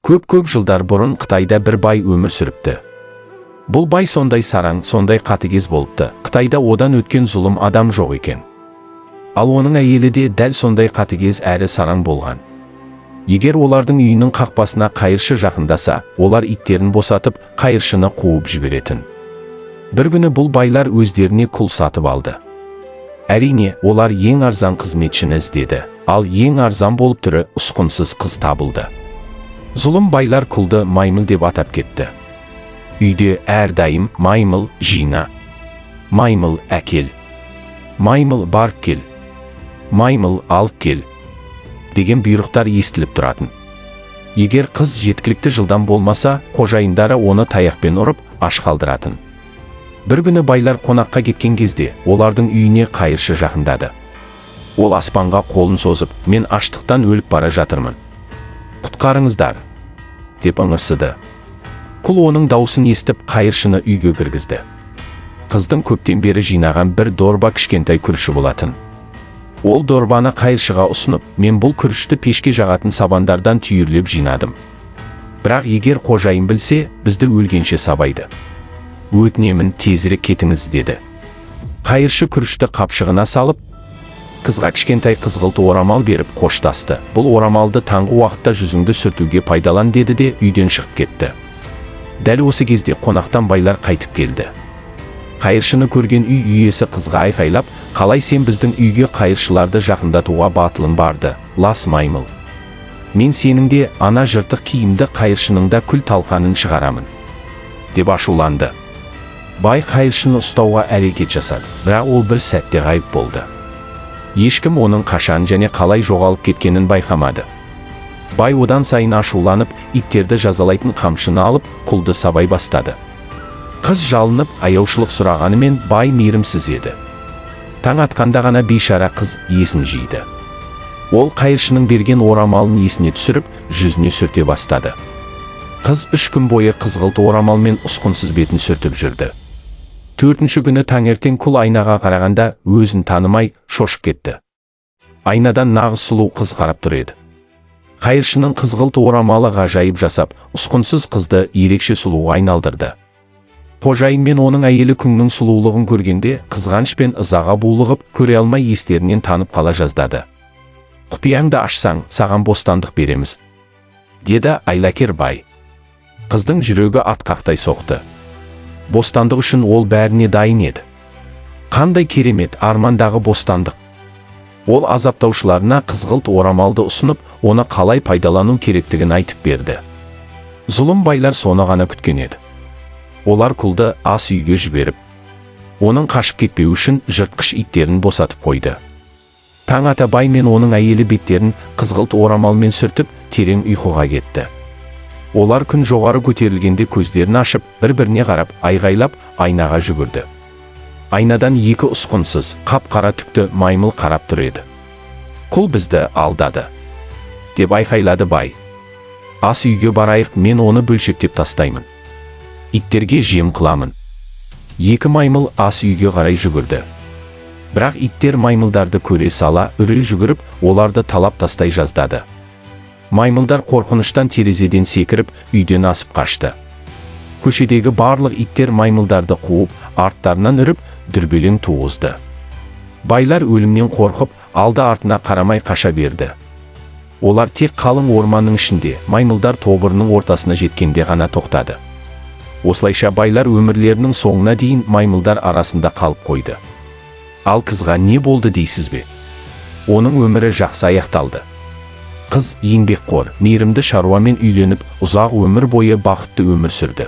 Көп жылдар бұрын Қытайда бір бай өмір сүріпті. Бұл бай сондай сараң, сондай қатыгез болыпты. Қытайда одан өткен зұлым адам жоқ екен. Ал оның әйелі де дәл сондай қатыгез әрі сараң болған. Егер олардың үйінің қақпасына қайыршы жақындаса, олар иттерін босатып, қайыршыны қуып жіберетін. Бір күні бұл байлар өздеріне құл сатып алды. Әрине, олар ең арзан қызметшіні іздеді, ал ең арзан болып түрі ұсқынсыз қыз табылды. Зұлым байлар құлды маймыл деп атап кетті. Үйде әрдайым маймыл жина, маймыл әкел, маймыл барып кел, маймыл алып кел деген бұйрықтар естіліп тұратын. Егер қыз жеткілікті жылдам болмаса, қожайындары оны таяқпен ұрып, аш қалдыратын. Бір күні байлар қонаққа кеткен кезде, олардың үйіне қайыршы жақындады. Ол аспанға қолын созып, мен аштықтан өліп бара жатырмын. Құтқарыңыздар, деп ыңырсыды. Құл оның даусын естіп, қайыршыны үйге кіргізді. Қыздың көптен бері жинаған бір дорба кішкентай күріші болатын. Ол дорбаны қайыршыға ұсынып, мен бұл күрішті пешке жағатын сабандардан түйірлеп жинадым. Бірақ егер қожайын білсе, бізді өлгенше сабайды. Өтінемін, тезірек кетіңіз, деді. Қайыршы күрішті қапшығына салып, қызға кішкентай қызғылт орамал беріп қоштасты. Бұл орамалды таңғы уақытта жүзіңді сүртуге пайдалан, деді де үйден шығып кетті. Дәл осы кезде қонақтан байлар қайтып келді. Қайыршыны көрген үй иесі қызға айқайлап, қалай сен біздің үйге қайыршыларды жақындатуға батылың барды, лас маймыл. Мен сенің де ана жыртық киімді қайыршының да күл талқанын шығарамын, деп ашуланды. Бай қайыршыны ұстауға әрекет жасады, бірақ ол бір сәтте ғайып болды. Ешкім оның қашан және қалай жоғалып кеткенін байқамады. Бай одан сайын ашуланып, иттерді жазалайтын қамшыны алып, құлды сабай бастады. Қыз жалынып, аяушылық сұрағанымен бай мейірімсіз еді. Таң атқанда ғана бейшара қыз есін жиды. Ол қайыршының берген орамалын есіне түсіріп, жүзіне сүрте бастады. Қыз 3 күн бойы қызғылт орамалмен ұсқынсыз бетін сүртіп жүрді. 4-ші күні таңертең құл айнаға қарағанда өзін танымай шошып кетті. Айнадан нағыз сұлу қыз қарап тұр еді. Қайыршының қызғылт орамалы ғажайып жасап, ұсқынсыз қызды ерекше сұлуға айналдырды. Қожайын мен оның әйелі күннің сұлулығын көргенде, қызғаныш пен ызаға булығып, көре алмай естерінен танып қала жаздады. Құпияңды ашсаң, саған бостандық береміз, деді айлакер бай. Қыздың жүрегі атқақтай соқты. Бостандық үшін ол бәріне дайын еді. Қандай керемет армандағы бостандық. Ол азаптаушыларына қызғылт орамалды ұсынып, оны қалай пайдалану керектігін айтып берді. Зұлым байлар соны ғана күткен еді. Олар құлды ас үйге жіберіп, оның қашып кетпеу үшін жыртқыш иттерін босатып қойды. Таң ата бай мен оның әйелі беттерін қызғылт орамалмен сүртіп, терең ұйқыға кетті. Олар күн жоғары көтерілгенде көздерін ашып, бір-біріне қарап, айғайлап, айнаға жүгірді. Айнадан 2 ұсқынсыз, қап-қара түкті маймыл қарап тұр еді. Құл бізді алдады, деп айқайлады бай. Ас үйге барайық, мен оны бөлшектеп тастаймын. Иттерге жем қыламын. 2 маймыл ас үйге қарай жүгірді. Бірақ иттер маймылдарды көре сала, үрей жүгіріп, оларды талап тастай жаздады. Маймылдар қорқыныштан терезеден секіріп, үйден асып қашты. Көшедегі барлық иттер маймылдарды қуып, арттарынан үріп, дүрбелең туғызды. Байлар өлімнен қорқып, алды-артына қарамай қаша берді. Олар тек қалың орманның ішінде, маймылдар тобырының ортасына жеткенде ғана тоқтады. Осылайша байлар өмірлерінің соңына дейін маймылдар арасында қалып қойды. Ал қызға не болды дейсіз бе? Оның өмірі жақсы аяқталды. Қыз еңбекқор, мейірімді шаруамен үйленіп, ұзақ өмір бойы бақытты өмір сүрді.